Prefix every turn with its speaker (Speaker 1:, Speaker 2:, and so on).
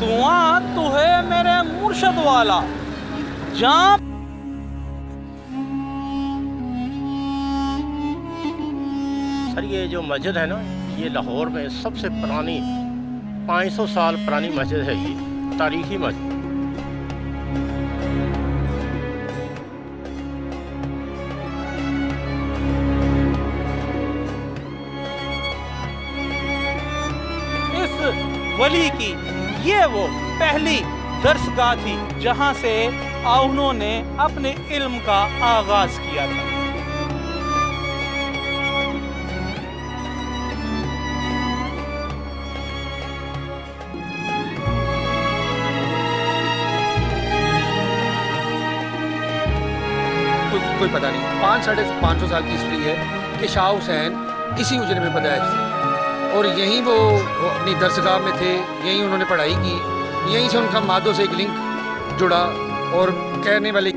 Speaker 1: दुआ तो है मेरे मुर्शद वाला जहाँ
Speaker 2: सर ये जो मस्जिद है ना, ये लाहौर में सबसे पुरानी 500 साल पुरानी मस्जिद है। ये तारीखी मस्जिद।
Speaker 1: इस वली की ये वो पहली दरसगाह थी जहाँ से उन्होंने अपने इल्म का आगाज किया था।
Speaker 3: कोई पता नहीं, 500-550 साल की हिस्ट्री है कि शाह हुसैन इसी उजरे में पैदाइश थी और यहीं वो अपनी दरसगाह में थे, यहीं उन्होंने पढ़ाई की, यहीं से उनका मादों से एक लिंक जुड़ा और कहने वाले